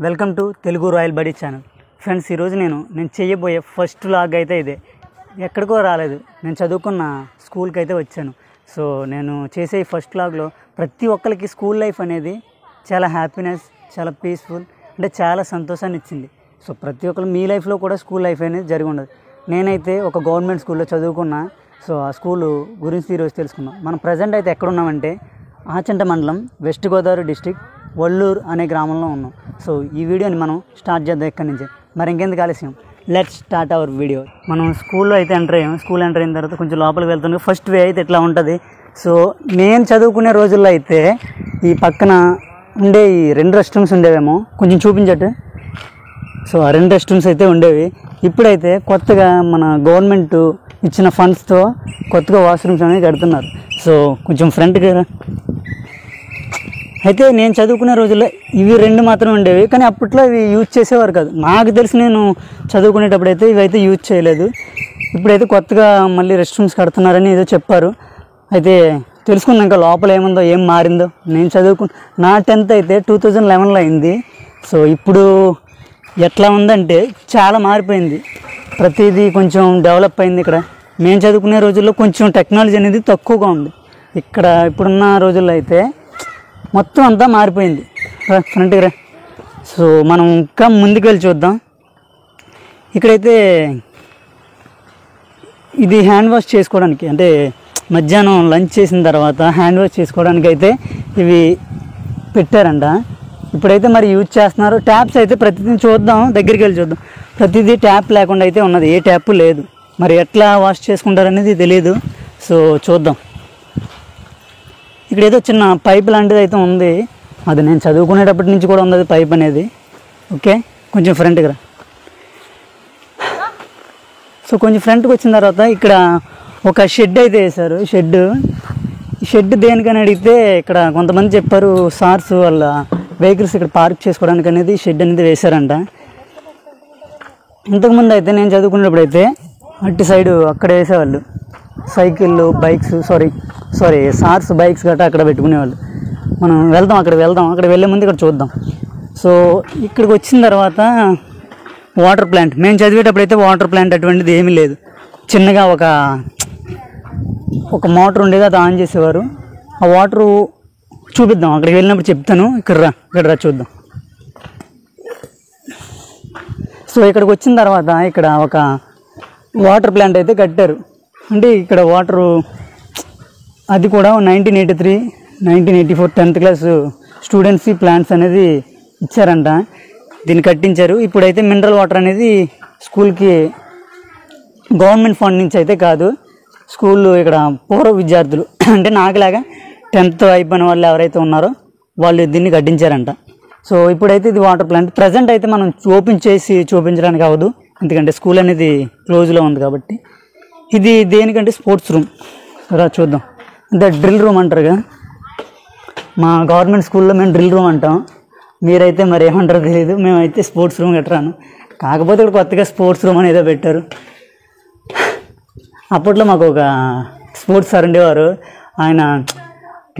Welcome to Telugu royal buddy channel. Friends, ఈరోజు నేను చేయబోయే ఫస్ట్ వ్లాగ్ అయితే ఇదే. ఎక్కడికో రాలేదు, నేను చదువుకున్న స్కూల్కి అయితే వచ్చాను. సో నేను చేసే ఈ ఫస్ట్ వ్లాగ్లో ప్రతి ఒక్కరికి స్కూల్ లైఫ్ అనేది చాలా హ్యాపీనెస్, చాలా పీస్ఫుల్, అంటే చాలా సంతోషాన్ని ఇచ్చింది. సో ప్రతి ఒక్కరు మీ లైఫ్లో కూడా స్కూల్ లైఫ్ అనేది జరిగి ఉండదు. నేనైతే ఒక గవర్నమెంట్ స్కూల్లో చదువుకున్నా. సో ఆ స్కూలు గురించి ఈరోజు తెలుసుకున్నాం. మనం ప్రజెంట్ అయితే ఎక్కడున్నామంటే ఆచంట మండలం, వెస్ట్ గోదావరి డిస్టిక్, వల్లూరు అనే గ్రామంలో ఉన్నాం. సో ఈ వీడియోని మనం స్టార్ట్ చేద్దాం ఇక్కడి నుంచి. మరి ఇంకెందుకు ఆలస్యం, లెట్స్ స్టార్ట్ అవర్ వీడియో. మనం స్కూల్లో అయితే ఎంటర్ అయ్యాం. స్కూల్ ఎంటర్ అయిన తర్వాత కొంచెం లోపలికి వెళ్తున్నాం. ఫస్ట్ వే అయితే ఇట్లా ఉంటుంది. సో నేను చదువుకునే రోజుల్లో అయితే ఈ పక్కన ఉండే ఈ 2 రెస్ట్ రూమ్స్ ఉండేవేమో, కొంచెం చూపించట్టు. సో ఆ 2 రెస్ట్ రూమ్స్ అయితే ఉండేవి. ఇప్పుడైతే కొత్తగా మన గవర్నమెంట్ ఇచ్చిన ఫండ్స్తో కొత్తగా వాష్రూమ్స్ అనేవి కడుతున్నారు. సో కొంచెం ఫ్రంట్గా అయితే నేను చదువుకునే రోజుల్లో ఇవి 2 మాత్రం ఉండేవి, కానీ అప్పట్లో ఇవి యూజ్ చేసేవారు కాదు. నాకు తెలిసి నేను చదువుకునేటప్పుడు అయితే ఇవైతే యూజ్ చేయలేదు. ఇప్పుడైతే కొత్తగా మళ్ళీ రెస్ట్ రూమ్స్ కడుతున్నారని ఏదో చెప్పారు. అయితే తెలుసుకున్నాను ఇంకా లోపల ఏముందో, ఏం మారిందో. నేను నా 10th అయితే 2011లో అయింది. సో ఇప్పుడు ఎట్లా ఉందంటే చాలా మారిపోయింది. ప్రతిదీ కొంచెం డెవలప్ అయింది. ఇక్కడ మేము చదువుకునే రోజుల్లో కొంచెం టెక్నాలజీ అనేది తక్కువగా ఉంది. ఇక్కడ ఇప్పుడున్న రోజుల్లో అయితే మొత్తం అంతా మారిపోయింది. ఫ్రంట్కి రా. సో మనం ఇంకా ముందుకు వెళ్ళి చూద్దాం. ఇక్కడైతే ఇది హ్యాండ్ వాష్ చేసుకోవడానికి, అంటే మధ్యాహ్నం లంచ్ చేసిన తర్వాత హ్యాండ్ వాష్ చేసుకోవడానికి అయితే ఇవి పెట్టారంట. ఇప్పుడైతే మరి యూజ్ చేస్తున్నారు. ట్యాప్స్ అయితే ప్రతిదీ చూద్దాం, దగ్గరికి వెళ్ళి చూద్దాం. ప్రతిదీ ట్యాప్ లేకుండా అయితే ఉన్నది, ఏ ట్యాప్ లేదు. మరి ఎట్లా వాష్ చేసుకుంటారనేది తెలియదు. సో చూద్దాం. ఇక్కడ ఏదో చిన్న పైప్ లాంటిది అయితే ఉంది. అది నేను చదువుకునేటప్పటి నుంచి కూడా ఉంది పైప్ అనేది. ఓకే, కొంచెం ఫ్రంట్కి రా. సో కొంచెం ఫ్రంట్కి వచ్చిన తర్వాత ఇక్కడ ఒక షెడ్ అయితే వేశారు. షెడ్ దేనికని అడిగితే ఇక్కడ కొంతమంది చెప్పారు, సార్స్ వాళ్ళ వెహికల్స్ ఇక్కడ పార్క్ చేసుకోవడానికి అనేది షెడ్ అనేది వేశారంట. ఇంతకుముందు అయితే నేను చదువుకునేటప్పుడు అయితే అటు సైడు అక్కడ వేసేవాళ్ళు సైకిళ్ళు, బైక్స్, సారీ సార్స్ బైక్స్ గట్రా అక్కడ పెట్టుకునేవాళ్ళు. మనం అక్కడ వెళ్ళే ముందు ఇక్కడ చూద్దాం. సో ఇక్కడికి వచ్చిన తర్వాత వాటర్ ప్లాంట్, మేము చదివేటప్పుడు అయితే వాటర్ ప్లాంట్ అటువంటిది ఏమీ లేదు. చిన్నగా ఒక మోటార్ ఉండేది, అది ఆన్ చేసేవారు. ఆ వాటరు చూపిద్దాం, అక్కడికి వెళ్ళినప్పుడు చెప్తాను. ఇక్కడ రా చూద్దాం. సో ఇక్కడికి వచ్చిన తర్వాత ఇక్కడ ఒక వాటర్ ప్లాంట్ అయితే కట్టారు. అంటే ఇక్కడ వాటరు అది కూడా 1983, 1984 10th క్లాస్ స్టూడెంట్స్ ఈ ప్లాంట్స్ అనేది ఇచ్చారంట. దీన్ని కట్టించారు. ఇప్పుడైతే మినరల్ వాటర్ అనేది స్కూల్కి గవర్నమెంట్ ఫండ్ నుంచి అయితే కాదు, స్కూల్లో ఇక్కడ పూర్వ విద్యార్థులు అంటే నాకులాగా 10th అయిపోయిన వాళ్ళు ఎవరైతే ఉన్నారో వాళ్ళు దీన్ని కట్టించారంట. సో ఇప్పుడైతే ఇది వాటర్ ప్లాంట్. ప్రజెంట్ అయితే మనం ఓపెన్ చేసి చూపించడానికి అవ్వదు, ఎందుకంటే స్కూల్ అనేది క్లోజ్లో ఉంది కాబట్టి. ఇది దేనికంటే స్పోర్ట్స్ రూమ్. రా చూద్దాం. అంటే డ్రిల్ రూమ్ అంటారుగా, మా గవర్నమెంట్ స్కూల్లో మేము డ్రిల్ రూమ్ అంటాం. మీరైతే మరి ఏమంటారో తెలియదు. మేమైతే స్పోర్ట్స్ రూమ్ కట్టరాను. కాకపోతే ఇక్కడ కొత్తగా స్పోర్ట్స్ రూమ్ అని ఏదో పెట్టారు. అప్పట్లో మాకు ఒక స్పోర్ట్స్ సార్ ఉండేవారు. ఆయన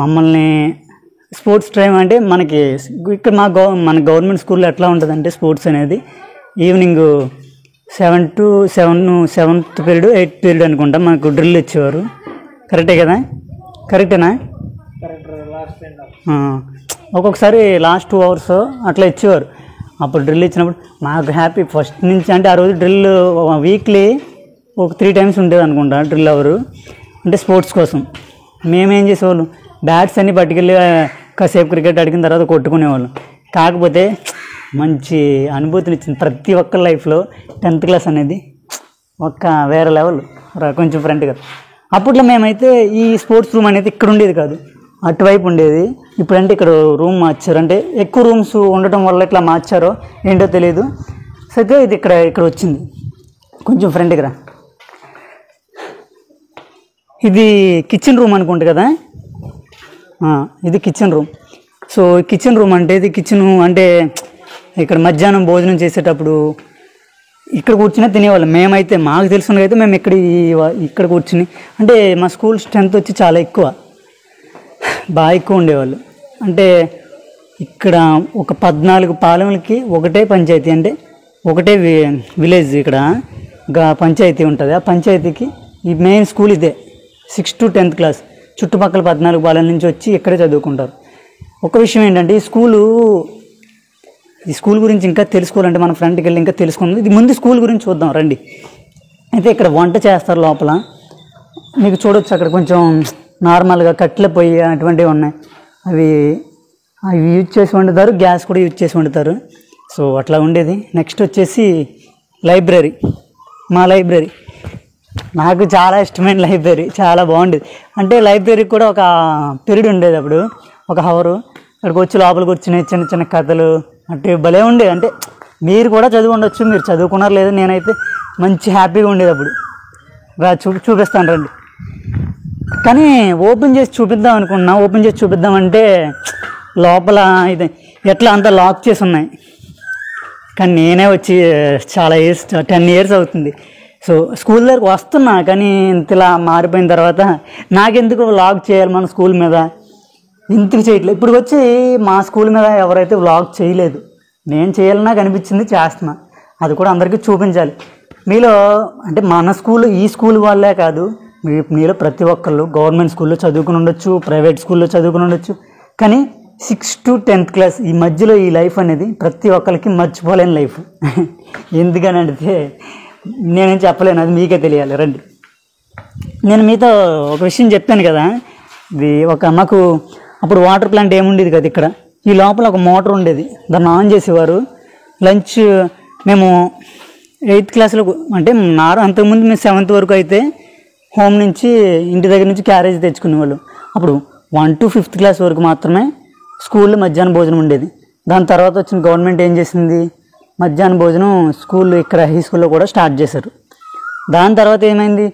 మమ్మల్ని స్పోర్ట్స్ టైం అంటే మనకి ఇక్కడ మన గవర్నమెంట్ స్కూల్లో ఎట్లా ఉంటుందంటే స్పోర్ట్స్ అనేది evening 7 to 7th period 8th period అనుకుంటా మనకు డ్రిల్ ఇచ్చేవారు. కరెక్టే కదా? కరెక్టేనా? ఒక్కొక్కసారి లాస్ట్ 2 hours అట్లా ఇచ్చేవారు. అప్పుడు డ్రిల్ ఇచ్చినప్పుడు మాకు హ్యాపీ. ఫస్ట్ నుంచి అంటే ఆ రోజు డ్రిల్ వీక్లీ ఒక 3 times ఉండేది అనుకుంటా డ్రిల్ అవరు, అంటే స్పోర్ట్స్ కోసం. మేమేం చేసేవాళ్ళం, బ్యాట్స్ అన్నీ పట్టుకెళ్ళి కాసేపు క్రికెట్ ఆడిన తర్వాత కొట్టుకునేవాళ్ళం. కాకపోతే మంచి అనుభూతిని ఇచ్చింది ప్రతి ఒక్క లైఫ్లో 10th క్లాస్ అనేది వేరే లెవెల్. కొంచెం ఫ్రంట్గా అప్పట్లో మేమైతే ఈ స్పోర్ట్స్ రూమ్ అనేది ఇక్కడ ఉండేది కాదు, అటువైపు ఉండేది. ఇప్పుడంటే ఇక్కడ రూమ్ మార్చారు, అంటే ఎక్కువ రూమ్స్ ఉండటం వల్ల ఇట్లా మార్చారో ఏంటో తెలియదు. సరిగ్గా ఇది ఇక్కడ వచ్చింది. కొంచెం ఫ్రంట్కి రా. ఇది కిచెన్ రూమ్ అనుకుంటా కదా, ఇది kitchen room. So kitchen room అంటే ఇది కిచెన్ అంటే ఇక్కడ మధ్యాహ్నం భోజనం చేసేటప్పుడు ఇక్కడ కూర్చుని తినేవాళ్ళం. మేమైతే మాకు తెలిసినైతే మేము ఇక్కడ కూర్చుని, అంటే మా స్కూల్ స్ట్రెంత్ వచ్చి చాలా ఎక్కువ, బాగా ఎక్కువ ఉండేవాళ్ళు. అంటే ఇక్కడ ఒక 14 పాలెంలకి ఒకటే పంచాయతీ, అంటే ఒకటే విలేజ్. ఇక్కడ పంచాయతీ ఉంటుంది. ఆ పంచాయతీకి ఈ మెయిన్ స్కూల్ ఇదే, 6th to 10th క్లాస్. చుట్టుపక్కల 14 పాలెం నుంచి వచ్చి ఇక్కడే చదువుకుంటారు. ఒక విషయం ఏంటంటే ఈ స్కూల్ గురించి ఇంకా తెలుసుకోవాలంటే మన ఫ్రంట్కి వెళ్ళి ఇంకా తెలుసుకుందాం. ఇది ముందు స్కూల్ గురించి చూద్దాం రండి. అయితే ఇక్కడ వంట చేస్తారు లోపల, మీకు చూడొచ్చు. అక్కడ కొంచెం నార్మల్గా కట్టెల పొయ్యి అటువంటివి ఉన్నాయి. అవి యూజ్ చేసి వండుతారు, గ్యాస్ కూడా యూజ్ చేసి వండుతారు. సో అట్లా ఉండేది. నెక్స్ట్ వచ్చేసి లైబ్రరీ. మా లైబ్రరీ నాకు చాలా ఇష్టమైన లైబ్రరీ, చాలా బాగుండేది. అంటే లైబ్రరీకి కూడా ఒక పీరియడ్ ఉండేది, అప్పుడు ఒక అవరు అక్కడికి వచ్చి లోపల కూర్చుని చిన్న చిన్న కథలు అంటే భలే ఉండేది. అంటే మీరు కూడా చదివి ఉండొచ్చు, మీరు చదువుకున్నారు లేదు, నేనైతే మంచి హ్యాపీగా ఉండేది అప్పుడు. చూపిస్తాను రండి. కానీ ఓపెన్ చేసి చూపిద్దాం అనుకున్నా, ఓపెన్ చేసి చూపిద్దామంటే లోపల ఇది ఎట్లా అంతా లాక్ చేసి ఉన్నాయి. కానీ నేనే వచ్చి చాలా 10 years అవుతుంది. సో స్కూల్ దగ్గరకు వస్తున్నా, కానీ ఇంతలా మారిపోయిన తర్వాత నాకెందుకు వ్లాగ్ చేయాలి మన స్కూల్ మీద, ఇంతకు చేయట్లేదు. ఇప్పుడు వచ్చి మా స్కూల్ మీద ఎవరైతే వ్లాగ్ చేయలేదు, నేను చేయాలని నాకు అనిపించింది, చేస్తున్నా. అది కూడా అందరికీ చూపించాలి. మీలో అంటే మన స్కూల్, ఈ స్కూల్ వాళ్ళే కాదు, మీలో ప్రతి ఒక్కళ్ళు గవర్నమెంట్ స్కూల్లో చదువుకుని ఉండొచ్చు, ప్రైవేట్ స్కూల్లో చదువుకుని ఉండొచ్చు. కానీ 6th to 10th క్లాస్ ఈ మధ్యలో ఈ లైఫ్ అనేది ప్రతి ఒక్కరికి మర్చిపోలేని లైఫ్. ఎందుకని అంటే నేనేం చెప్పలేను, అది మీకే తెలియాలి. రండి, నేను మీతో ఒక విషయం చెప్పాను కదా, ఇది మాకు అప్పుడు వాటర్ ప్లాంట్ ఏముండేది కదా ఇక్కడ. ఈ లోపల ఒక మోటార్ ఉండేది, దాన్ని ఆన్ చేసేవారు. లంచ్ మేము 8th క్లాస్లో, అంటే అంతకుముందు మేము 7th వరకు అయితే హోమ్ నుంచి, ఇంటి దగ్గర నుంచి క్యారేజ్ తెచ్చుకునేవాళ్ళు. అప్పుడు 1 to 5th క్లాస్ వరకు మాత్రమే స్కూల్లో మధ్యాహ్న భోజనం ఉండేది. దాని తర్వాత వచ్చిన గవర్నమెంట్ ఏం చేసింది, మధ్యాహ్న భోజనం స్కూల్ ఇక్కడ హై స్కూల్లో కూడా స్టార్ట్ చేశారు. దాని తర్వాత ఏమైంది,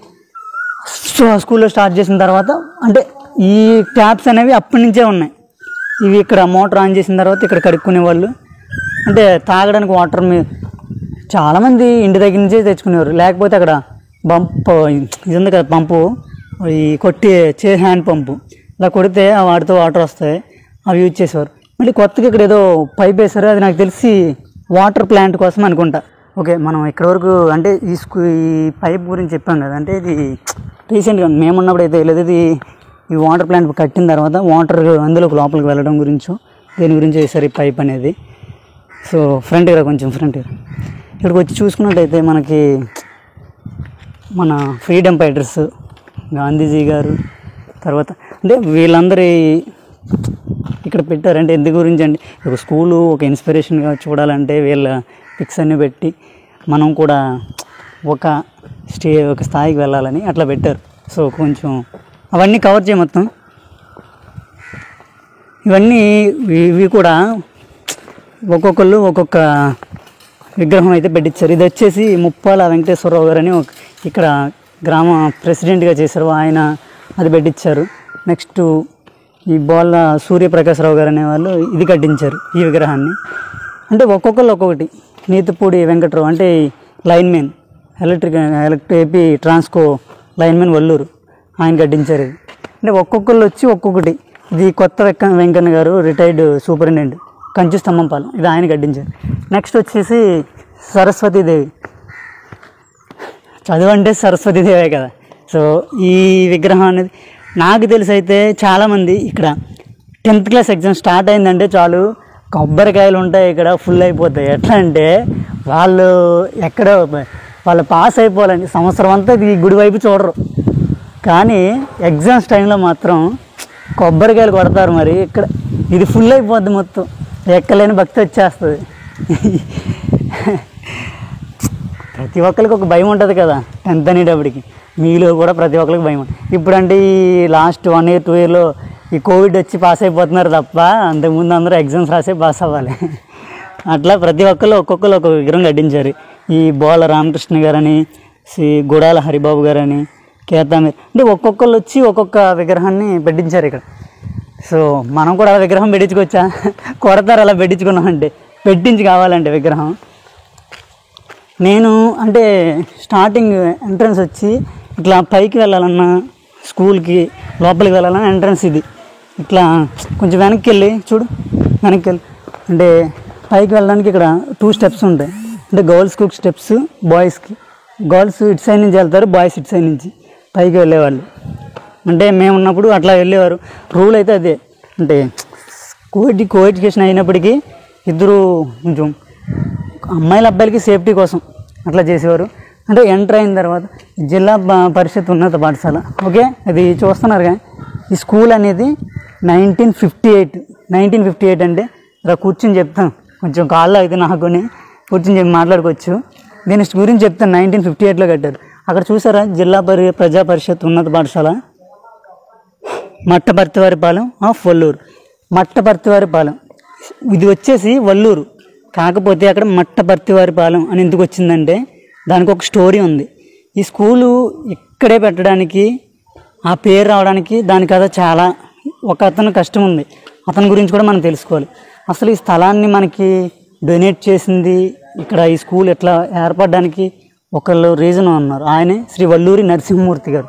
స్కూల్లో స్టార్ట్ చేసిన తర్వాత అంటే ఈ ట్యాప్స్ అనేవి అప్పటి నుంచే ఉన్నాయి. ఇవి ఇక్కడ మోటార్ ఆన్ చేసిన తర్వాత ఇక్కడ కడుక్కునేవాళ్ళు. అంటే తాగడానికి వాటర్ చాలామంది ఇంటి దగ్గర నుంచే తెచ్చుకునేవారు. లేకపోతే అక్కడ ఇది ఉంది కదా పంపు, ఈ హ్యాండ్ పంపు, ఇలా కొడితే వాటితో వాటర్ వస్తాయి, అవి యూజ్ చేసేవారు. మళ్ళీ కొత్తగా ఇక్కడ ఏదో పైప్ వేశారు, అది నాకు తెలిసి వాటర్ ప్లాంట్ కోసం అనుకుంటా. ఓకే, మనం ఇక్కడ వరకు అంటే ఈ పైప్ గురించి చెప్పాం కదా, అంటే ఇది రీసెంట్గా మేమున్నప్పుడు అయితే లేదు. ఇది ఈ వాటర్ ప్లాంట్ కట్టిన తర్వాత వాటర్ అందులోకి లోపలికి వెళ్ళడం గురించో దేని గురించి వేశారు ఈ పైప్ అనేది. సో ఫ్రంట్గా కొంచెం ఇక్కడికి వచ్చి చూసుకున్నట్టయితే మనకి మన ఫ్రీడమ్ ఫైటర్స్ గాంధీజీ గారు, తర్వాత అంటే వీళ్ళందరి ఇక్కడ పెట్టారంటే ఎందుకు గురించి అంటే ఒక స్కూలు ఒక ఇన్స్పిరేషన్గా చూడాలంటే వీళ్ళ పిక్స్ అన్నీ పెట్టి మనం కూడా ఒక స్థాయికి వెళ్ళాలని అట్లా పెట్టారు. సో కొంచెం అవన్నీ కవర్ చేయ మొత్తం. ఇవి కూడా ఒక్కొక్కళ్ళు ఒక్కొక్క విగ్రహం అయితే పెట్టించారు. ఇది వచ్చేసి ముప్పాల వెంకటేశ్వరరావు గారు అని ఇక్కడ గ్రామ ప్రెసిడెంట్గా చేశారు, ఆయన అది పెట్టించారు. నెక్స్ట్ ఈ బోళ్ళ సూర్యప్రకాశ్రావు గారు అనేవాళ్ళు ఇది కట్టించారు ఈ విగ్రహాన్ని. అంటే ఒక్కొక్కళ్ళు ఒక్కొక్కటి. నీతిపూడి వెంకటరావు అంటే linemen, AP Transco linemen Valluru, ఆయన కట్టించారు ఇది. అంటే ఒక్కొక్కళ్ళు వచ్చి ఒక్కొక్కటి. ఇది కొత్త వెంకన్న గారు రిటైర్డ్ సూపరింటెండెంట్, కంచి స్తంభంపాలెం, ఇది ఆయన కట్టించారు. నెక్స్ట్ వచ్చేసి సరస్వతీదేవి, చదువంటే సరస్వతీదేవే కదా. సో ఈ విగ్రహం అనేది నాకు తెలిసి అయితే చాలామంది ఇక్కడ 10th క్లాస్ ఎగ్జామ్ స్టార్ట్ అయిందంటే చాలు కొబ్బరికాయలు ఉంటాయి ఇక్కడ, ఫుల్ అయిపోతాయి. ఎట్లా అంటే వాళ్ళు పాస్ అయిపోవాలండి, సంవత్సరం అంతా ఈ గుడి వైపు చూడరు. కానీ ఎగ్జామ్స్ టైంలో మాత్రం కొబ్బరికాయలు కొడతారు. మరి ఇక్కడ ఇది ఫుల్ అయిపోద్ది, మొత్తం ఎక్కలేని భక్తి వచ్చేస్తుంది. ప్రతి ఒక్కరికి ఒక భయం ఉంటుంది కదా 10th అనేటప్పటికి, మీలో కూడా ప్రతి ఒక్కరికి భయం. ఇప్పుడంటే ఈ లాస్ట్ 1 year 2 yearలో ఈ కోవిడ్ వచ్చి పాస్ అయిపోతున్నారు తప్ప, అంతకుముందు అందరూ ఎగ్జామ్స్ రాసే పాస్ అవ్వాలి. అట్లా ప్రతి ఒక్కళ్ళు ఒక్కొక్కరు ఒక్కొక్క విగ్రహం కట్టించారు. ఈ బోల రామకృష్ణ గారని, గుడాల హరిబాబు గారని, కేతామీర్, అంటే ఒక్కొక్కళ్ళు వచ్చి ఒక్కొక్క విగ్రహాన్ని పెట్టించారు ఇక్కడ. సో మనం కూడా అలా విగ్రహం పెట్టించుకోవచ్చా? కొడతారు అలా పెట్టించుకున్నామంటే, పెట్టించి కావాలంటే విగ్రహం. నేను అంటే స్టార్టింగ్ ఎంట్రన్స్ వచ్చి ఇట్లా పైకి వెళ్ళాలన్నా, స్కూల్కి లోపలికి వెళ్ళాలన్నా ఎంట్రన్స్ ఇది. ఇట్లా కొంచెం వెనక్కి వెళ్ళి చూడు, వెనక్కి అంటే పైకి వెళ్ళడానికి ఇక్కడ 2 స్టెప్స్ ఉంటాయి. అంటే గర్ల్స్కి ఒక స్టెప్స్, బాయ్స్కి. గర్ల్స్ ఇటు సైడ్ నుంచి వెళ్తారు, బాయ్స్ ఇటు సైడ్ నుంచి పైకి వెళ్ళేవాళ్ళు. అంటే మేము ఉన్నప్పుడు అట్లా వెళ్ళేవారు. రూల్ అయితే అదే. అంటే కో ఎడ్యుకేషన్ అయినప్పటికీ ఇద్దరు కొంచెం అమ్మాయిల అబ్బాయిలకి సేఫ్టీ కోసం అట్లా చేసేవారు. అంటే ఎంటర్ అయిన తర్వాత జిల్లా పరిషత్ ఉన్నత పాఠశాల. ఓకే, అది చూస్తున్నారుగా. ఈ స్కూల్ అనేది 1958 అంటే ఇలా కూర్చొని చెప్తాను, కొంచెం కాళ్ళు అయితే నాకుని కూర్చొని చెప్పి మాట్లాడుకోవచ్చు. దీని గురించి చెప్తాను. 1958లో కట్టారు. అక్కడ చూసారా, జిల్లా ప్రజా పరిషత్ ఉన్నత పాఠశాల మట్టపర్తివారిపాలెం ఆఫ్ వల్లూరు. మట్టపర్తివారిపాలెం ఇది వచ్చేసి వల్లూరు, కాకపోతే అక్కడ మట్టపర్తివారిపాలెం అని ఎందుకు వచ్చిందంటే దానికి ఒక స్టోరీ ఉంది. ఈ స్కూలు ఇక్కడే పెట్టడానికి, ఆ పేరు రావడానికి దాని కథ చాలా ఒక అతను కష్టం ఉంది. అతని గురించి కూడా మనం తెలుసుకోవాలి. అసలు ఈ స్థలాన్ని మనకి డొనేట్ చేసింది, ఇక్కడ ఈ స్కూల్ ఎట్లా ఏర్పడడానికి ఒకళ్ళు రీజన్ ఉన్నారు. ఆయనే శ్రీ వల్లూరి నరసింహమూర్తి గారు.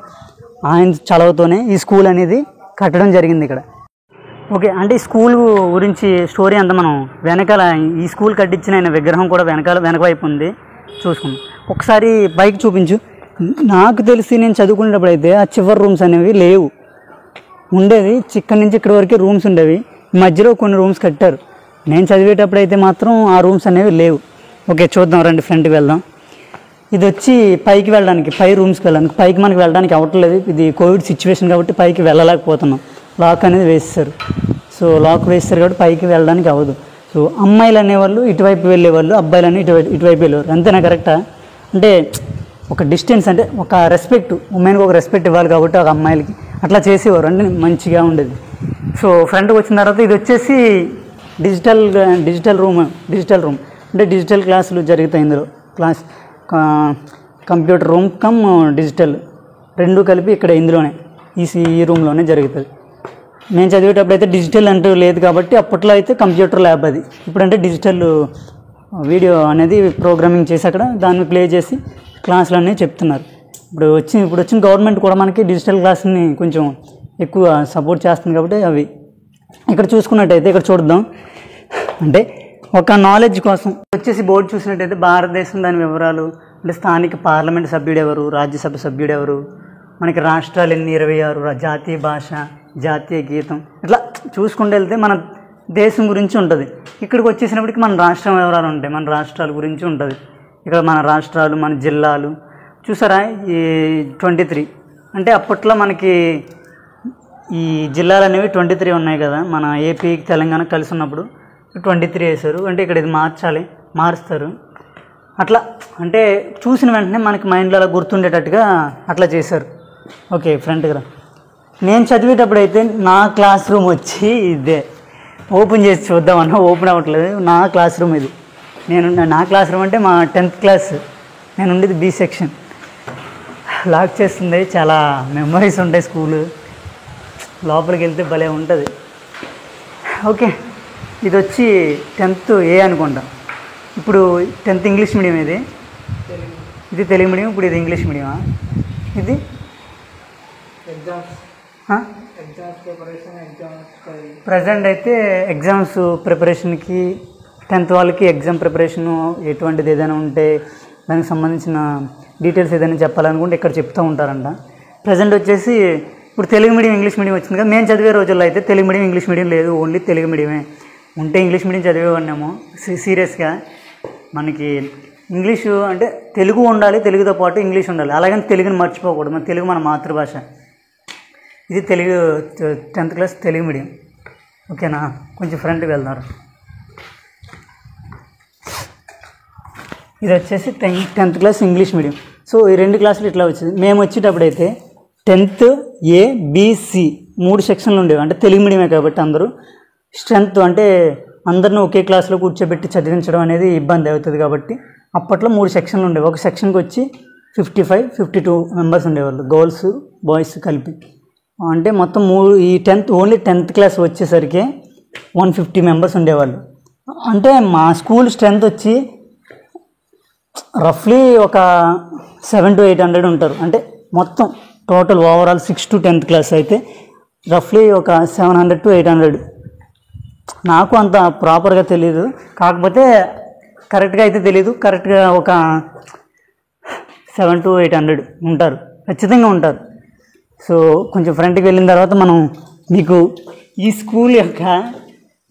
ఆయన చలవతోనే ఈ స్కూల్ అనేది కట్టడం జరిగింది ఇక్కడ. ఓకే, అంటే ఈ స్కూల్ గురించి స్టోరీ అంతా మనం వెనకాల ఈ స్కూల్ కట్టించిన ఆయన విగ్రహం కూడా వెనక వైపు ఉంది, చూసుకుందాం. ఒకసారి పైకి చూపించు. నాకు తెలిసి నేను చదువుకునేటప్పుడు అయితే ఆ చివరి రూమ్స్ అనేవి లేవు, ఉండేది ఇక్కడి నుంచి ఇక్కడి వరకు రూమ్స్ ఉండేవి. మధ్యలో కొన్ని రూమ్స్ కట్టారు. నేను చదివేటప్పుడు అయితే మాత్రం ఆ రూమ్స్ అనేవి లేవు. ఓకే, చూద్దాం రండి, ఫ్రంట్కి వెళ్దాం. ఇది వచ్చి పైకి వెళ్ళడానికి, పై రూమ్స్కి వెళ్ళడానికి. పైకి మనకి వెళ్ళడానికి అవ్వట్లేదు, ఇది కోవిడ్ సిచ్యువేషన్ కాబట్టి పైకి వెళ్ళలేకపోతున్నాం. లాక్ అనేది వేస్తారు. సో లాక్ వేస్తారు కాబట్టి పైకి వెళ్ళడానికి అవ్వదు. సో అమ్మాయిలు అనేవాళ్ళు ఇటువైపు వెళ్ళేవాళ్ళు, అబ్బాయిలు అని ఇటువైపు వెళ్ళేవారు. అంతేనా కరెక్టా? అంటే ఒక డిస్టెన్స్, అంటే ఒక రెస్పెక్ట్, ఉమెన్కి ఒక రెస్పెక్ట్ ఇవ్వాలి కాబట్టి ఒక అమ్మాయిలకి అట్లా చేసేవారు. అంటే మంచిగా ఉండేది. సో ఫ్రంట్కి వచ్చిన తర్వాత ఇది వచ్చేసి డిజిటల్ రూమ్ అంటే డిజిటల్ క్లాసులు జరుగుతాయి ఇందులో. కంప్యూటర్ రూమ్ కమ్ డిజిటల్ రెండు కలిపి ఇక్కడ ఇందులోనే ఈ రూమ్లోనే జరుగుతుంది. నేను చదివేటప్పుడు అయితే డిజిటల్ అంటూ లేదు కాబట్టి అప్పట్లో అయితే కంప్యూటర్ ల్యాబ్ అది. ఇప్పుడంటే డిజిటల్ వీడియో అనేది ప్రోగ్రామింగ్ చేసి అక్కడ దాన్ని ప్లే చేసి క్లాసులు అనేవి చెప్తున్నారు. ఇప్పుడు వచ్చిన గవర్నమెంట్ కూడా మనకి డిజిటల్ క్లాస్ని కొంచెం ఎక్కువ సపోర్ట్ చేస్తుంది కాబట్టి అవి ఇక్కడ చూసుకున్నట్టయితే ఇక్కడ చూద్దాం. అంటే ఒక నాలెడ్జ్ కోసం వచ్చేసి బోర్డు చూసినట్టయితే భారతదేశం, దాని వివరాలు, అంటే స్థానిక పార్లమెంట్ సభ్యుడు ఎవరు, రాజ్యసభ సభ్యుడు ఎవరు, మనకి రాష్ట్రాలు ఎన్ని, 26, జాతీయ భాష, జాతీయ గీతం, ఇట్లా చూసుకుంటూ వెళ్తే మన దేశం గురించి ఉంటుంది. ఇక్కడికి వచ్చేసినప్పటికి మన రాష్ట్రం వివరాలు ఉంటాయి, మన రాష్ట్రాల గురించి ఉంటుంది. ఇక్కడ మన రాష్ట్రాలు, మన జిల్లాలు చూసారా. ఈ 23 అంటే అప్పట్లో మనకి ఈ జిల్లాలు అనేవి 23 ఉన్నాయి కదా, మన ఏపీకి తెలంగాణ కలిసి ఉన్నప్పుడు 23 వేశారు. అంటే ఇక్కడ ఇది మారుస్తారు అట్లా. అంటే చూసిన వెంటనే మనకి మైండ్లో అలా గుర్తుండేటట్టుగా అట్లా చేశారు. ఓకే, ఫ్రంట్కి రా. నేను చదివేటప్పుడు అయితే నా క్లాస్ రూమ్ వచ్చి ఇదే. ఓపెన్ చేసి చూద్దామన్నా ఓపెన్ అవ్వట్లేదు. నా క్లాస్ రూమ్ ఇది. నా క్లాస్ రూమ్ అంటే మా 10th క్లాస్. నేను ఉండేది బి సెక్షన్. లాక్ చేస్తుంది. చాలా మెమరీస్ ఉంటాయి స్కూలు. లోపలికి వెళ్తే భలే ఉంటుంది. ఓకే, ఇది వచ్చి 10th ఏ అనుకుంటా. ఇప్పుడు 10th ఇంగ్లీష్ మీడియం, ఇది తెలుగు మీడియం. ఇప్పుడు ఇది ఇంగ్లీష్ మీడియమా? ఇది ప్రజెంట్ అయితే ఎగ్జామ్స్ ప్రిపరేషన్కి 10th వాళ్ళకి ఎగ్జామ్ ప్రిపరేషను ఎటువంటిది ఏదైనా ఉంటే దానికి సంబంధించిన డీటెయిల్స్ ఏదైనా చెప్పాలనుకుంటే ఇక్కడ చెప్తూ ఉంటారంట. ప్రజెంట్ వచ్చేసి ఇప్పుడు తెలుగు మీడియం, ఇంగ్లీష్ మీడియం వచ్చింది కదా. మేము చదివే రోజుల్లో అయితే తెలుగు మీడియం, ఇంగ్లీష్ మీడియం లేదు, ఓన్లీ తెలుగు మీడియమే. ఉంటే ఇంగ్లీష్ మీడియం చదివేవాడినేమో సీరియస్గా. మనకి ఇంగ్లీషు అంటే తెలుగు ఉండాలి, తెలుగుతో పాటు ఇంగ్లీష్ ఉండాలి. అలాగని తెలుగుని మర్చిపోకూడదు. మన తెలుగు మన మాతృభాష. ఇది Telugu 10th class Telugu medium. ఓకేనా? కొంచెం ఫ్రంట్కి వెళ్దాం. ఇది వచ్చేసి 10th class English medium. So ఈ 2 క్లాసులు ఇట్లా వచ్చింది. మేము వచ్చేటప్పుడు అయితే 10th A, B, C 3 సెక్షన్లు ఉండేవి. అంటే తెలుగు మీడియమే కాబట్టి అందరూ స్ట్రెంత్, అంటే అందరిని ఒకే క్లాస్లో కూర్చోబెట్టి చదివించడం అనేది ఇబ్బంది అవుతుంది కాబట్టి అప్పట్లో 3 సెక్షన్లు ఉండేవి. ఒక సెక్షన్కి వచ్చి 55-52 మెంబర్స్ ఉండేవాళ్ళు, గర్ల్స్ బాయ్స్ కలిపి. అంటే మొత్తం ఈ ఓన్లీ 10th క్లాస్ వచ్చేసరికి 150 మెంబర్స్ ఉండేవాళ్ళు. అంటే మా స్కూల్ స్ట్రెంత్ వచ్చి రఫ్లీ ఒక 700 to 800 ఉంటారు. అంటే మొత్తం total overall 6th to 10th class అయితే రఫ్లీ ఒక 700 to 800 నాకు అంత ప్రాపర్గా తెలీదు, కాకపోతే కరెక్ట్గా అయితే తెలీదు. కరెక్ట్గా ఒక 700 to 800 ఉంటారు, ఖచ్చితంగా ఉంటారు. సో కొంచెం ఫ్రంట్కి వెళ్ళిన తర్వాత మనం మీకు ఈ స్కూల్ యొక్క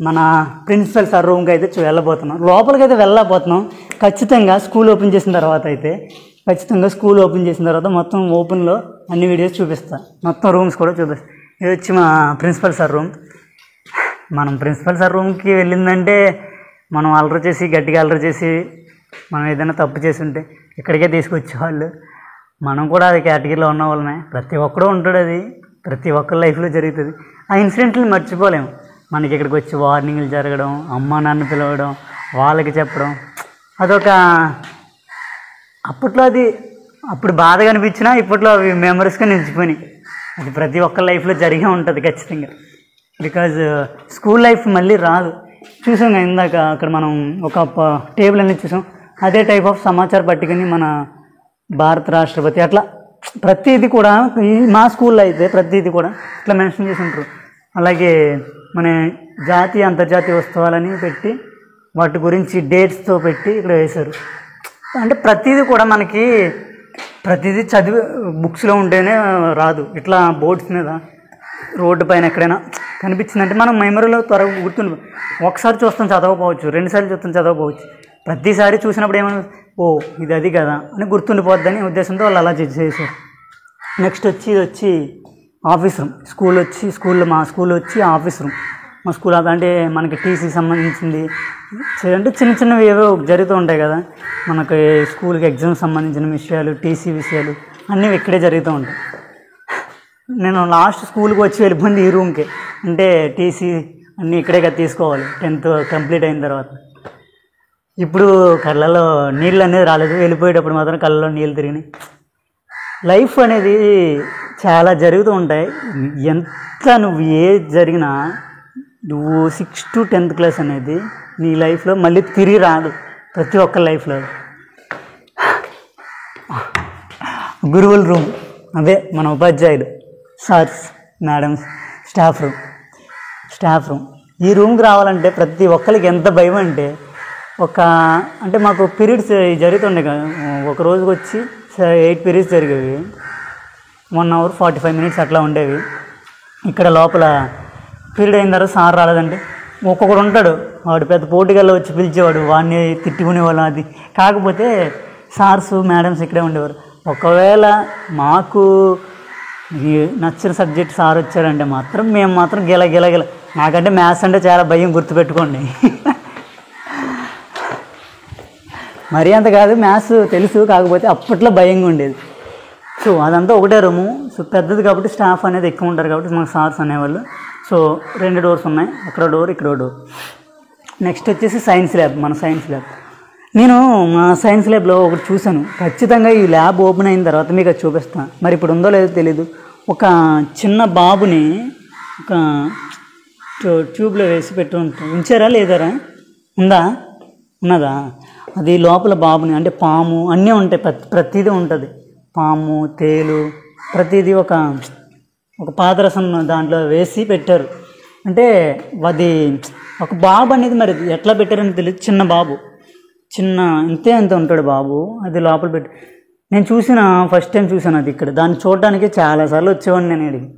మన ప్రిన్సిపల్ సార్ రూమ్కి అయితే వెళ్ళబోతున్నాం. లోపలికి అయితే వెళ్ళకపోతున్నాం. ఖచ్చితంగా స్కూల్ ఓపెన్ చేసిన తర్వాత మొత్తం ఓపెన్లో అన్ని వీడియోస్ చూపిస్తాను, మొత్తం రూమ్స్ కూడా చూపిస్తాను. ఇది వచ్చి మా ప్రిన్సిపల్ సార్ రూమ్. మనం ప్రిన్సిపల్ సార్ రూమ్కి వెళ్ళిందంటే మనం గట్టిగా అల్లరి చేసి మనం ఏదైనా తప్పు చేసి ఉంటే ఇక్కడికే తీసుకొచ్చేవాళ్ళు. మనం కూడా అది కేటగిరీలో ఉన్న వాళ్ళమే. ప్రతి ఒక్కడూ ఉంటాడు, అది ప్రతి ఒక్కరి లైఫ్లో జరుగుతుంది. ఆ ఇన్సిడెంట్లు మర్చిపోలేము. మనకి ఇక్కడికి వచ్చి వార్నింగ్లు జరగడం, అమ్మ నాన్న పిలవడం, వాళ్ళకి చెప్పడం, అదొక అప్పట్లో అప్పుడు బాధగా అనిపించినా ఇప్పట్లో అవి మెమరీస్గా నిలిచిపోయినాయి. అది ప్రతి ఒక్కరి లైఫ్లో జరిగే ఉంటుంది ఖచ్చితంగా. బికాజ్ స్కూల్ లైఫ్ మళ్ళీ రాదు. చూసాం ఇందాక అక్కడ మనం ఒక టేబుల్ అనేది చూసాం. అదే టైప్ ఆఫ్ సమాచార పట్టికని మన భారత రాష్ట్రపతి అట్లా ప్రతిదీ కూడా మా స్కూల్లో అయితే ప్రతిదీ కూడా ఇట్లా మెన్షన్ చేసి ఉంటారు. అలాగే మన జాతీయ అంతర్జాతీయ ఉత్సవాలని పెట్టి వాటి గురించి డేట్స్తో పెట్టి ఇక్కడ వేశారు. అంటే ప్రతిదీ కూడా మనకి ప్రతిదీ చదివి బుక్స్లో ఉంటేనే రాదు. ఇట్లా బోర్డ్స్ మీద రోడ్డు పైన ఎక్కడైనా కనిపించిందంటే మనం మెమరీలో త్వరగా గుర్తుండి ఒకసారి చూస్తాం చదవకపోవచ్చు, 2 సార్లు చూస్తాం చదవకపోవచ్చు. ప్రతిసారి చూసినప్పుడు ఏమైనా ఇది అది కదా అని గుర్తుండిపోద్దని ఉద్దేశంతో వాళ్ళు అలా చేశారు. నెక్స్ట్ ఇది వచ్చి ఆఫీస్ రూమ్. మా స్కూల్ వచ్చి ఆఫీస్ రూమ్. మా స్కూల్ అంటే మనకి టీసీ సంబంధించింది అంటే చిన్నవి ఏవో జరుగుతూ ఉంటాయి కదా, మనకి స్కూల్కి ఎగ్జామ్స్ సంబంధించిన విషయాలు, టీసీ విషయాలు అన్నీ ఇక్కడే జరుగుతూ ఉంటాయి. నేను లాస్ట్ స్కూల్కి వచ్చి వెళ్ళిపోయింది ఈ రూమ్కి. అంటే టీసీ అన్నీ ఇక్కడే కదా తీసుకోవాలి 10th కంప్లీట్ అయిన తర్వాత. ఇప్పుడు కళ్ళలో నీళ్ళు అనేది రాలేదు, వెళ్ళిపోయేటప్పుడు మాత్రం కళ్ళలో నీళ్ళు తిరిగినాయి. లైఫ్ అనేది చాలా జరుగుతూ ఉంటాయి. ఎంత నువ్వు జరిగినా నువ్వు 6th to 10th క్లాస్ అనేది నీ లైఫ్లో మళ్ళీ తిరిగి రాదు. ప్రతి ఒక్క లైఫ్లో గురువుల రూమ్, అదే మన ఉపాధ్యాయులు, సార్స్, మేడమ్స్, స్టాఫ్ రూమ్. ఈ రూమ్కి రావాలంటే ప్రతి ఒక్కరికి ఎంత భయం అంటే అంటే మాకు పీరియడ్స్ జరుగుతుండే కదా. ఒక రోజుకి వచ్చి 8 periods జరిగేవి, 1 hour 45 minutes అట్లా ఉండేవి. ఇక్కడ లోపల పీరియడ్ అయిన తర్వాత సార్ రాలేదంటే ఒక్కొక్కడు ఉంటాడు, వాడు పెద్ద పోటీగల్లో వచ్చి పిలిచేవాడు, వాడిని తిట్టుకునేవాళ్ళు. అది కాకపోతే సార్స్ మేడమ్స్ ఇక్కడే ఉండేవారు. ఒకవేళ మాకు నచ్చిన సబ్జెక్ట్ సార్ వచ్చారంటే మాత్రం మేము మాత్రం గిల. నాకంటే మ్యాథ్స్ అంటే చాలా భయం, గుర్తుపెట్టుకోండి. మరీ అంత కాదు, మ్యాథ్స్ తెలుసు, కాకపోతే అప్పట్లో భయంగా ఉండేది. సో అదంతా ఒకటే రూము. సో పెద్దది కాబట్టి స్టాఫ్ అనేది ఎక్కువ ఉంటారు కాబట్టి మాకు సార్స్ అనేవాళ్ళు. సో 2 doors ఉన్నాయి, అక్కడ డోర్, ఇక్కడ డోర్. నెక్స్ట్ వచ్చేసి సైన్స్ ల్యాబ్. మన సైన్స్ ల్యాబ్ నేను మా సైన్స్ ల్యాబ్లో ఒకటి చూశాను. ఖచ్చితంగా ఈ ల్యాబ్ ఓపెన్ అయిన తర్వాత మీకు అది చూపిస్తాను. మరి ఇప్పుడు ఉందో లేదో తెలీదు. ఒక చిన్న బాబుని ఒక ట్యూబ్లో వేసి పెట్టి ఉంచారా లేదారా? ఉన్నదా? అది లోపల బాబుని అంటే పాము అన్నీ ఉంటాయి, ప్రతిదీ ఉంటుంది. పాము, తేలు, ప్రతిదీ ఒక పాదరసం దాంట్లో వేసి పెట్టారు. అంటే అది ఒక బాబు అనేది మరి ఎట్లా పెట్టారని తెలియదు. చిన్న బాబు, ఇంత ఉంటాడు బాబు, అది లోపల పెట్టి నేను ఫస్ట్ టైం చూసాను అది ఇక్కడ. దాన్ని చూడడానికి చాలాసార్లు వచ్చేవాడిని నేను ఇక్కడికి.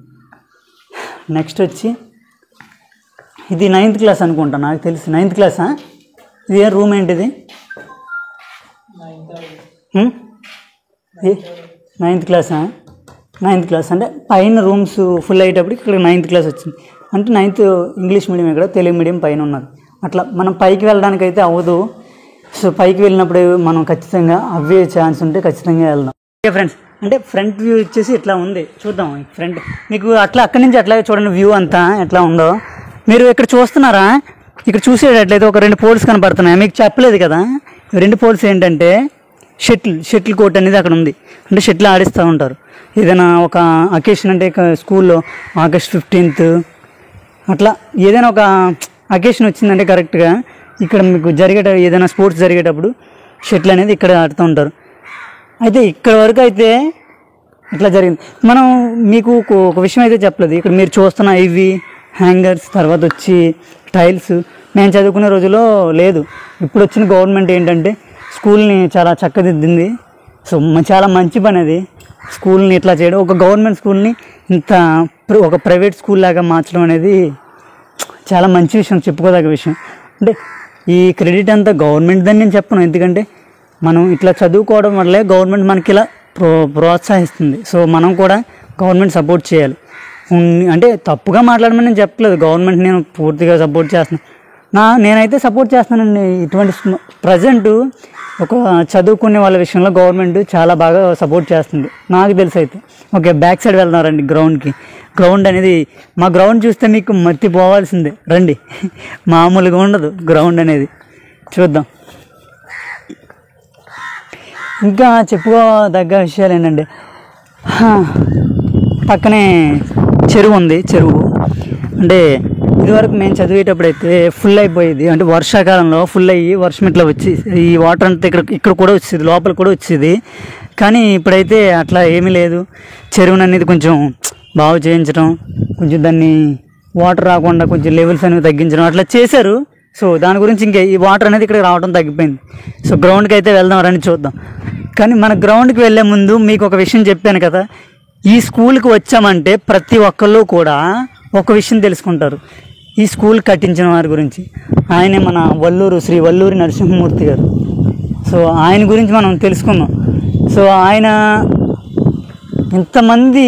నెక్స్ట్ వచ్చి ఇది 9th క్లాస్ అనుకుంటా, నాకు తెలిసి 9th క్లాసా? ఇది ఏ రూమ్ ఏంటిది? 9th క్లాసా? 9th క్లాస్ అంటే పైన రూమ్స్ ఫుల్ అయ్యేటప్పుడు ఇక్కడ 9th క్లాస్ వచ్చింది. అంటే 9th ఇంగ్లీష్ మీడియం, ఇక్కడ తెలుగు మీడియం పైన ఉన్నది. అట్లా మనం పైకి వెళ్ళడానికి అయితే అవ్వదు. సో పైకి వెళ్ళినప్పుడు మనం ఖచ్చితంగా అవ్వే ఛాన్స్ ఉంటే ఖచ్చితంగా వెళ్దాం. ఓకే ఫ్రెండ్స్, అంటే ఫ్రంట్ వ్యూ వచ్చేసి ఇట్లా ఉంది, చూద్దాం. ఫ్రంట్ మీకు అక్కడి నుంచి అట్లాగే చూడండి వ్యూ అంతా ఎట్లా ఉందో. మీరు ఇక్కడ చూస్తున్నారా? ఇక్కడ చూసేటట్లయితే ఒక 2 పోల్స్ కనపడుతున్నాయి. మీకు చెప్పలేదు కదా, 2 పోల్స్ ఏంటంటే షటిల్ కోర్ట్ అనేది అక్కడ ఉంది. అంటే షటిల్ ఆడిస్తూ ఉంటారు. ఏదైనా ఒక అకేషన్ అంటే స్కూల్లో August 15th అట్లా ఏదైనా ఒక అకేషన్ వచ్చిందంటే కరెక్ట్గా ఇక్కడ మీకు ఏదైనా స్పోర్ట్స్ జరిగేటప్పుడు షటిల్ అనేది ఇక్కడ ఆడుతూ ఉంటారు. అయితే ఇక్కడ వరకు అయితే ఇట్లా జరిగింది. మనం మీకు ఒక విషయం అయితే చెప్పలేదు. ఇక్కడ మీరు చూస్తున్న ఇవి హ్యాంగర్స్, తర్వాత వచ్చి టైల్స్. నేను చదువుకునే రోజుల్లో లేదు. ఇప్పుడు వచ్చిన గవర్నమెంట్ ఏంటంటే స్కూల్ని చాలా చక్కదిద్దింది. సో చాలా మంచి పని అది, స్కూల్ని ఇట్లా చేయడం. ఒక గవర్నమెంట్ స్కూల్ని ఇంత ఒక ప్రైవేట్ స్కూల్ లాగా మార్చడం అనేది చాలా మంచి విషయం, చెప్పుకోదగ్గ విషయం. అంటే ఈ క్రెడిట్ అంతా గవర్నమెంట్ అని నేను చెప్పను, ఎందుకంటే మనం ఇట్లా చదువుకోవడం వల్లే గవర్నమెంట్ మనకి ఇలా ప్రోత్సహిస్తుంది. సో మనం కూడా గవర్నమెంట్ సపోర్ట్ చేయాలి. అంటే తప్పుగా మాట్లాడమని నేను చెప్పలేదు, గవర్నమెంట్ నేను పూర్తిగా సపోర్ట్ చేస్తున్నాను. నేనైతే సపోర్ట్ చేస్తానండి. ఇటువంటి ప్రజెంట్ ఒక చదువుకునే వాళ్ళ విషయంలో గవర్నమెంట్ చాలా బాగా సపోర్ట్ చేస్తుంది నాకు తెలిసి అయితే. ఓకే, బ్యాక్ సైడ్ వెళ్తున్నారండి గ్రౌండ్కి. గ్రౌండ్ అనేది, మా గ్రౌండ్ చూస్తే మీకు మర్చిపోవాల్సిందే, రండి. మామూలుగా ఉండదు గ్రౌండ్ అనేది, చూద్దాం. ఇంకా చెప్పుకోదగ్గ విషయాలు ఏంటంటే పక్కనే చెరువు ఉంది. చెరువు అంటే ఇదివరకు మేము చదివేటప్పుడు అయితే ఫుల్ అయిపోయేది, అంటే వర్షాకాలంలో ఫుల్ అయ్యి వర్షం ఇట్లా వచ్చి ఈ వాటర్ అంతా ఇక్కడ కూడా వచ్చేది, లోపల కూడా వచ్చేది. కానీ ఇప్పుడైతే అట్లా ఏమీ లేదు. చెరువును అనేది కొంచెం బాగు చేయించడం, కొంచెం దాన్ని వాటర్ రాకుండా కొంచెం లెవెల్స్ అనేవి తగ్గించడం అట్లా చేశారు. సో దాని గురించి ఇంకా ఈ వాటర్ అనేది ఇక్కడ రావడం తగ్గిపోయింది. సో గ్రౌండ్కి అయితే వెళ్దాం, రండి చూద్దాం. కానీ మన గ్రౌండ్కి వెళ్ళే ముందు మీకు ఒక విషయం చెప్పాను కదా, ఈ స్కూల్కి వచ్చామంటే ప్రతి ఒక్కళ్ళు కూడా ఒక విషయం తెలుసుకుంటారు, ఈ స్కూల్ కట్టించిన వారి గురించి. ఆయనే మన శ్రీ వల్లూరి నరసింహమూర్తి గారు. సో ఆయన గురించి మనం తెలుసుకుందాం. సో ఆయన ఇంతమంది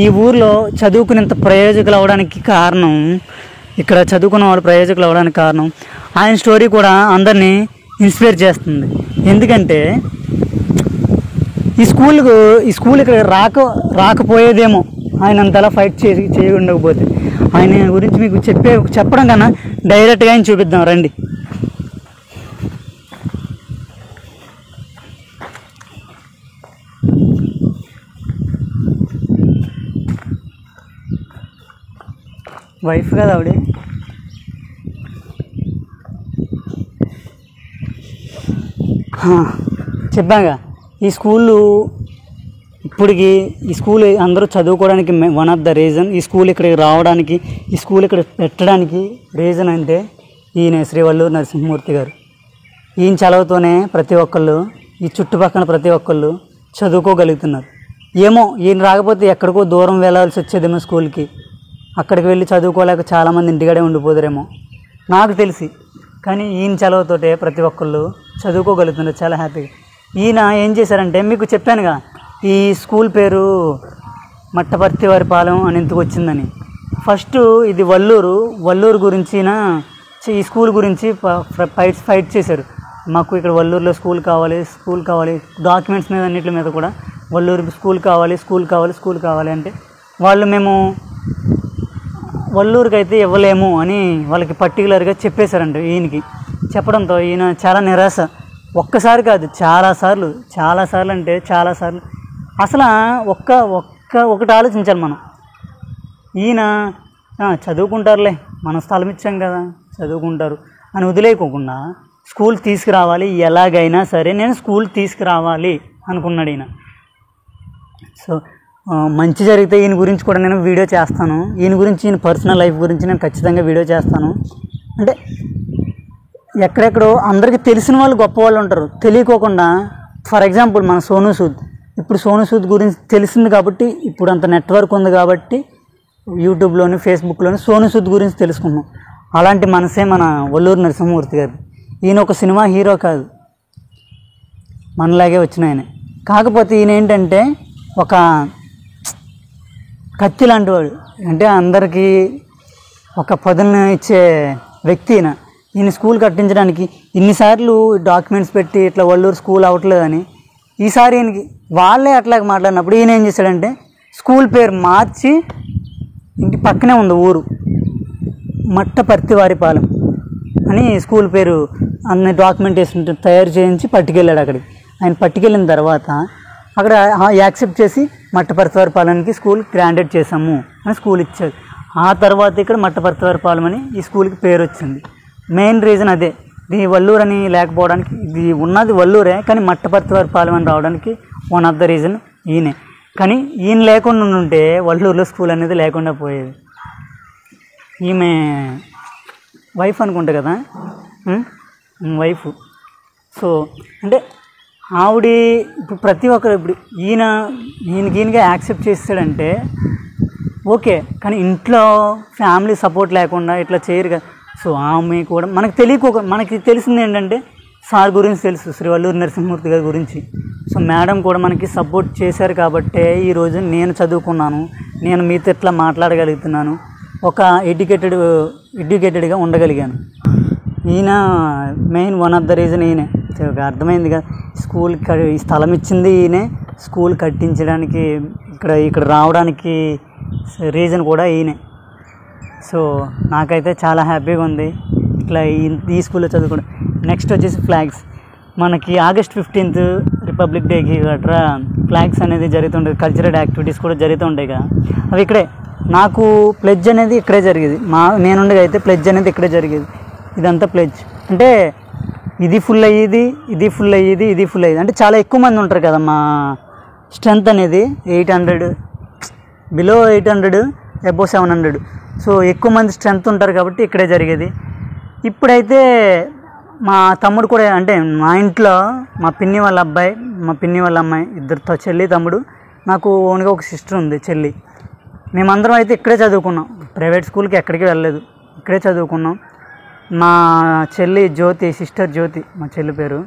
ఈ ఊర్లో చదువుకునేంత ప్రయోజకులు అవ్వడానికి కారణం, ఇక్కడ చదువుకున్న వాళ్ళు ప్రయోజకులు అవ్వడానికి కారణం ఆయన స్టోరీ కూడా అందరినీ ఇన్స్పైర్ చేస్తుంది. ఎందుకంటే ఈ స్కూల్ ఇక్కడ రాకపోయేదేమో ఆయన అంతలా ఫైట్ చేయకుండకపోతే. ఆయన గురించి మీకు చెప్పడం కన్నా డైరెక్ట్గా ఆయన చూపిద్దాం, రండి. వైఫ్ కదా ఆవిడ. చెప్పాగా, ఈ స్కూల్ అందరూ చదువుకోవడానికి వన్ ఆఫ్ ద రీజన్, ఈ స్కూల్ ఇక్కడికి రావడానికి, ఈ స్కూల్ ఇక్కడ పెట్టడానికి రీజన్ అంటే ఈయన శ్రీ వల్లూరి నరసింహమూర్తి గారు. ఈయన చదవతోనే ప్రతి ఒక్కళ్ళు, ఈ చుట్టుపక్కల ప్రతి ఒక్కళ్ళు చదువుకోగలుగుతున్నారు. ఏమో ఈయన రాకపోతే ఎక్కడికో దూరం వెళ్ళాల్సి వచ్చేదేమో స్కూల్కి, అక్కడికి వెళ్ళి చదువుకోలేక చాలామంది ఇంటికాడే ఉండిపోదురేమో నాకు తెలిసి. కానీ ఈయన చదవతోటే ప్రతి ఒక్కళ్ళు చదువుకోగలుగుతున్నారు చాలా హ్యాపీగా. ఈయన ఏం చేశారంటే, మీకు చెప్పానుగా ఈ స్కూల్ పేరు మట్టపర్తివారిపాలెం అని ఎందుకు వచ్చిందని. ఫస్ట్ ఇది వల్లూరు గురించి ఈ స్కూల్ గురించి ఫైట్ చేశారు. మాకు ఇక్కడ వల్లూరులో స్కూల్ కావాలి, డాక్యుమెంట్స్ మీద అన్నిటి మీద కూడా వల్లూరు స్కూల్ కావాలి అంటే వాళ్ళు మేము వల్లూరుకి అయితే ఇవ్వలేము అని వాళ్ళకి పర్టికులర్గా చెప్పేశారంట. ఈయనకి చెప్పడంతో ఈయన చాలా నిరాశ, ఒక్కసారి కాదు చాలాసార్లు అంటే చాలాసార్లు. అసలు ఒకటి ఆలోచించాలి మనం, ఈయన చదువుకుంటారులే, మనం స్థలం ఇచ్చాం కదా చదువుకుంటారు అని వదిలేయకోకుండా స్కూల్ తీసుకురావాలి, ఎలాగైనా సరే నేను స్కూల్ తీసుకురావాలి అనుకున్నాడు ఈయన. సో మంచి జరిగితే ఈయన గురించి కూడా నేను వీడియో చేస్తాను, ఈయన పర్సనల్ లైఫ్ గురించి నేను ఖచ్చితంగా వీడియో చేస్తాను. అంటే ఎక్కడెక్కడో అందరికీ తెలిసిన వాళ్ళు గొప్ప వాళ్ళు ఉంటారు, తెలియకోకుండా. ఫర్ ఎగ్జాంపుల్ మన సోనూ సూద్, ఇప్పుడు సోనూ సూద్ గురించి తెలిసింది కాబట్టి, ఇప్పుడు అంత నెట్వర్క్ ఉంది కాబట్టి యూట్యూబ్లోని ఫేస్బుక్లోని సోనూ సూద్ గురించి తెలుసుకున్నాం. అలాంటి మనసే మన వల్లూరి నరసింహమూర్తి గారు. ఈయన ఒక సినిమా హీరో కాదు, మనలాగే వచ్చిన ఆయన. కాకపోతే ఈయన ఏంటంటే ఒక కత్తి లాంటి వాడు, అంటే అందరికీ ఒక పదును ఇచ్చే వ్యక్తి ఈయన స్కూల్ కట్టించడానికి ఇన్నిసార్లు డాక్యుమెంట్స్ పెట్టి ఇట్లా వల్లూరు స్కూల్ అవ్వట్లేదని ఈసారి ఈయనకి వాళ్ళే అట్లాగ మాట్లాడినప్పుడు ఈయన ఏం చేశాడంటే స్కూల్ పేరు మార్చి, ఇంటి పక్కనే ఉంది ఊరు మట్టపర్తివారిపాలెం అని స్కూల్ పేరు అన్ని డాక్యుమెంటేషన్ తయారు చేయించి పట్టుకెళ్ళాడు అక్కడికి. ఆయన పట్టుకెళ్ళిన తర్వాత అక్కడ యాక్సెప్ట్ చేసి మట్టపర్తివారిపాలెంకి స్కూల్ గ్రాండెడ్ చేసాము అని స్కూల్ ఇచ్చారు. ఆ తర్వాత ఇక్కడ మట్టపర్తివారిపాలెం అని ఈ స్కూల్కి పేరు వచ్చింది. మెయిన్ రీజన్ అదే, ఇది వల్లూరు అని లేకపోవడానికి, ఇది ఉన్నది వల్లూరే కానీ మట్టపర్తివారిపాలెం అని రావడానికి వన్ ఆఫ్ ద రీజన్ ఈయనే. కానీ ఈయన లేకుండా ఉంటే వల్లూరులో స్కూల్ అనేది లేకుండా పోయేది. ఈమె వైఫ్ అనుకుంటా కదా, వైఫ్. సో అంటే ఆవిడ ఇప్పుడు ప్రతి ఒక్కరు ఇప్పుడు ఈయనగా యాక్సెప్ట్ చేస్తాడంటే ఓకే, కానీ ఇంట్లో ఫ్యామిలీ సపోర్ట్ లేకుండా ఇట్లా చేయరు కదా. సో ఆమె కూడా మనకి తెలిసింది ఏంటంటే సార్ గురించి తెలుసు, శ్రీ వల్లూరి నరసింహమూర్తి గారి గురించి. సో మేడం కూడా మనకి సపోర్ట్ చేశారు కాబట్టే ఈరోజు నేను చదువుకున్నాను, నేను మీతో ఇట్లా మాట్లాడగలుగుతున్నాను, ఒక ఎడ్యుకేటెడ్గా ఉండగలిగాను. ఈయన main one of the reason ఈయనే. అర్థమైంది కదా, ఈ స్థలం ఇచ్చింది ఈయనే, స్కూల్ కట్టించడానికి ఇక్కడ రావడానికి రీజన్ కూడా ఈయనే. సో నాకైతే చాలా హ్యాపీగా ఉంది ఇట్లా ఈ స్కూల్లో చదువుకోవడం. నెక్స్ట్ వచ్చేసి ఫ్లాగ్స్. మనకి August 15th రిపబ్లిక్ డేకి గట్రా ఫ్లాగ్స్ అనేది జరుగుతుండేది, కల్చరల్ యాక్టివిటీస్ కూడా జరుగుతుంటాయి కదా, అవి ఇక్కడే. నాకు ప్లెడ్జ్ అనేది ఇక్కడే జరిగేది, నేనుండగా అయితే ప్లెడ్జ్ అనేది ఇక్కడే జరిగేది. ఇదంతా ప్లెడ్జ్ అంటే ఇది ఫుల్ అయ్యేది, ఇది ఫుల్ అయ్యేది, ఇది ఫుల్ అయ్యేది. అంటే చాలా ఎక్కువ మంది ఉంటారు కదా, మా స్ట్రెంత్ అనేది 800, బిలో 800, అబోవ్ 700. సో ఎక్కువ మంది స్ట్రెంత్ ఉంటారు కాబట్టి ఇక్కడే జరిగేది. ఇప్పుడైతే మా తమ్ముడు కూడా, అంటే మా ఇంట్లో మా పిన్ని వాళ్ళ అబ్బాయి, మా పిన్ని వాళ్ళ అమ్మాయి, ఇద్దరితో చెల్లి తమ్ముడు, నాకు ఓన్గా ఒక సిస్టర్ ఉంది చెల్లి. మేమందరం అయితే ఇక్కడే చదువుకున్నాం, ప్రైవేట్ స్కూల్కి ఎక్కడికి వెళ్ళలేదు, ఇక్కడే చదువుకున్నాం. మా చెల్లి జ్యోతి, సిస్టర్ జ్యోతి మా చెల్లి పేరు,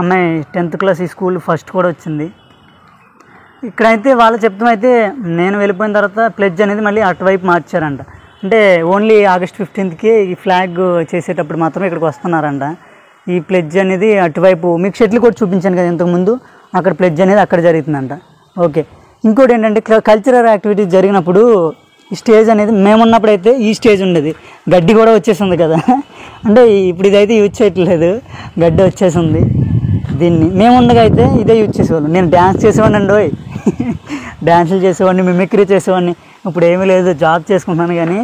అమ్మాయి 10th క్లాస్ ఈ స్కూల్ ఫస్ట్ కూడా వచ్చింది. ఇక్కడైతే వాళ్ళు చెప్తామైతే నేను వెళ్ళిపోయిన తర్వాత ప్లెడ్జ్ అనేది మళ్ళీ అటువైపు మార్చారంట. అంటే ఓన్లీ August 15th ఈ ఫ్లాగ్ చేసేటప్పుడు మాత్రమే ఇక్కడికి వస్తున్నారంట. ఈ ప్లెడ్జ్ అనేది అటువైపు, మీకు షెట్లు కూడా చూపించాను కదా ఇంతకుముందు, అక్కడ ప్లెడ్జ్ అనేది అక్కడ జరుగుతుందంట. ఓకే, ఇంకోటి ఏంటంటే కల్చరల్ యాక్టివిటీస్ జరిగినప్పుడు ఈ స్టేజ్ అనేది మేమున్నప్పుడు అయితే ఈ స్టేజ్ ఉండేది, గడ్డి కూడా వచ్చేసింది కదా. అంటే ఇప్పుడు ఇదైతే యూజ్ చేయట్లేదు, గడ్డి వచ్చేసింది. దీన్ని మేముండగా అయితే ఇదే యూజ్ చేసేవాళ్ళం. నేను డ్యాన్స్ చేసేవాడిని అండి, డ్యాన్సులు చేసేవాడిని, మిమిక్రీ చేసేవాడిని. ఇప్పుడు ఏమీ లేదు, జాబ్ చేసుకుంటున్నాను కానీ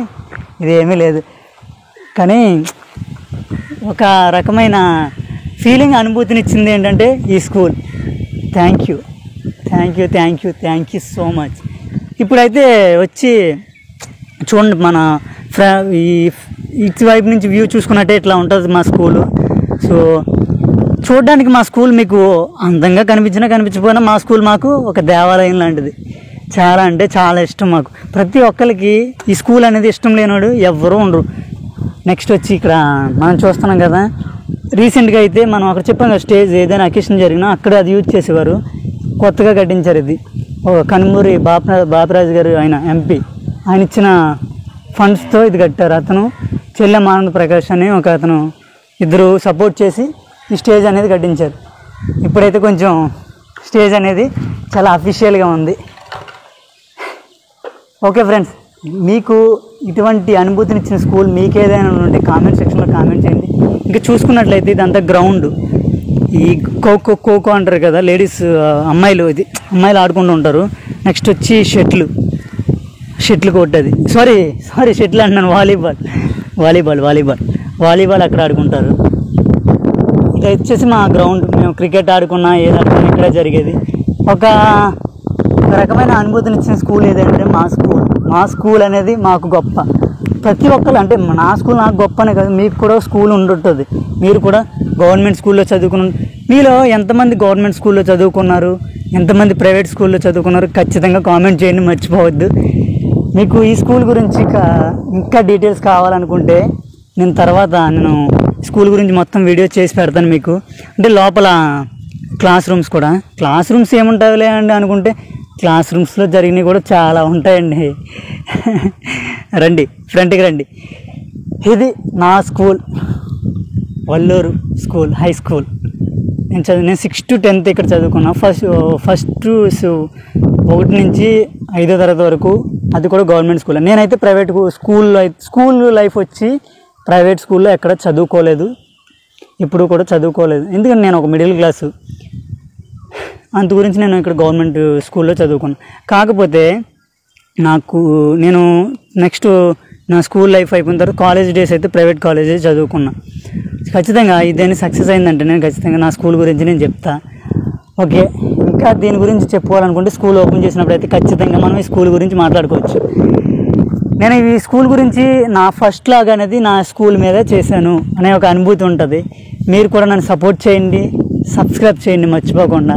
ఇది ఏమీ లేదు. కానీ ఒక రకమైన ఫీలింగ్, అనుభూతిని ఇచ్చింది ఏంటంటే ఈ school. Thank you so much. ఇప్పుడైతే వచ్చి చూడండి, మన ఇటువైపు నుంచి వ్యూ చూసుకున్నట్టే ఇట్లా ఉంటుంది మా స్కూలు. సో చూడడానికి మా స్కూల్ మీకు అందంగా కనిపించకపోయినా మా స్కూల్ మాకు ఒక దేవాలయం లాంటిది. చాలా అంటే చాలా ఇష్టం మాకు. ప్రతి ఒక్కరికి ఈ స్కూల్ అనేది ఇష్టం లేనివాడు ఎవ్వరూ ఉండరు. నెక్స్ట్ వచ్చి ఇక్కడ మనం చూస్తున్నాం కదా, రీసెంట్గా అయితే మనం అక్కడ చెప్పాం కదా, స్టేజ్ ఏదైనా అకేషన్ జరిగినా అక్కడ అది యూజ్ చేసేవారు. కొత్తగా కట్టించారు ఇది. కనుమూరి బాపరాజు గారు, ఆయన ఎంపీ, ఆయన ఇచ్చిన ఫండ్స్తో ఇది కట్టారు. అతను చెల్లె ఆనంద ప్రకాష్ అని ఒక అతను, ఇద్దరు సపోర్ట్ చేసి ఈ స్టేజ్ అనేది కట్టించారు. ఇప్పుడైతే కొంచెం స్టేజ్ అనేది చాలా అఫీషియల్గా ఉంది. ఓకే ఫ్రెండ్స్, మీకు ఇటువంటి అనుభూతినిచ్చిన స్కూల్ మీకు ఏదైనా ఉంటే కామెంట్ సెక్షన్లో కామెంట్ చేయండి. ఇంకా చూసుకున్నట్లయితే ఇదంతా గ్రౌండ్. ఈ ఖోఖో అంటారు కదా, లేడీస్ అమ్మాయిలు ఆడుకుంటూ ఉంటారు. నెక్స్ట్ వచ్చి షటిల్ కొట్టేది, సారీ షటిల్ అంటున్నాను, వాలీబాల్ అక్కడ ఆడుకుంటారు. ఇక వచ్చేసి మా గ్రౌండ్, మేము క్రికెట్ ఆడుకున్నా ఏది ఆడుకున్నా ఇక్కడే జరిగేది. ఒక రకమైన అనుభూతినిచ్చిన స్కూల్ ఏదంటే మా స్కూల్ అనేది మాకు గొప్ప. ప్రతి ఒక్కరు, అంటే నా స్కూల్ నాకు గొప్పనే కాదు, మీకు కూడా స్కూల్ ఉండుంటుంది. మీరు కూడా గవర్నమెంట్ స్కూల్లో చదువుకున్నారు. మీలో ఎంతమంది గవర్నమెంట్ స్కూల్లో చదువుకున్నారు, ఎంతమంది ప్రైవేట్ స్కూల్లో చదువుకున్నారు, ఖచ్చితంగా కామెంట్ చేయండి, మర్చిపోవద్దు. మీకు ఈ స్కూల్ గురించి ఇంకా డీటెయిల్స్ కావాలనుకుంటే నేను స్కూల్ గురించి మొత్తం వీడియో చేసి పెడతాను మీకు. అంటే లోపల క్లాస్ రూమ్స్ ఏముంటాయిలే అండి అనుకుంటే, క్లాస్ రూమ్స్లో జరిగినవి కూడా చాలా ఉంటాయండి. ఫ్రంట్కి రండి. ఇది నా school, Valluru school, high school. నేను 6th to 10th ఇక్కడ చదువుకున్నా. ఫస్ట్ 1 నుంచి 5వ తరగతి వరకు అది కూడా గవర్నమెంట్ స్కూల్. నేనైతే ప్రైవేట్ స్కూల్ లైఫ్ వచ్చి ప్రైవేట్ స్కూల్లో ఎక్కడ చదువుకోలేదు, ఇప్పుడు కూడా చదువుకోలేదు. ఎందుకంటే నేను ఒక మిడిల్ క్లాసు, అందు గురించి నేను ఇక్కడ గవర్నమెంట్ స్కూల్లో చదువుకున్నాను. కాకపోతే నేను నెక్స్ట్ నా స్కూల్ లైఫ్ అయిపోయిన తర్వాత కాలేజ్ డేస్ అయితే ప్రైవేట్ కాలేజే చదువుకున్నా. ఖచ్చితంగా ఇదేని సక్సెస్ అయిందంటే నేను ఖచ్చితంగా నా స్కూల్ గురించి నేను చెప్తా. ఓకే, ఇంకా దీని గురించి చెప్పుకోవాలనుకుంటే స్కూల్ ఓపెన్ చేసినప్పుడు అయితే ఖచ్చితంగా మనం ఈ స్కూల్ గురించి మాట్లాడుకోవచ్చు. నేను ఈ స్కూల్ గురించి నా ఫస్ట్ లాగ్ అనేది నా స్కూల్ మీద చేశాను అనే ఒక అనుభూతి ఉంటుంది. మీరు కూడా నన్ను సపోర్ట్ చేయండి, సబ్స్క్రైబ్ చేయండి మర్చిపోకుండా.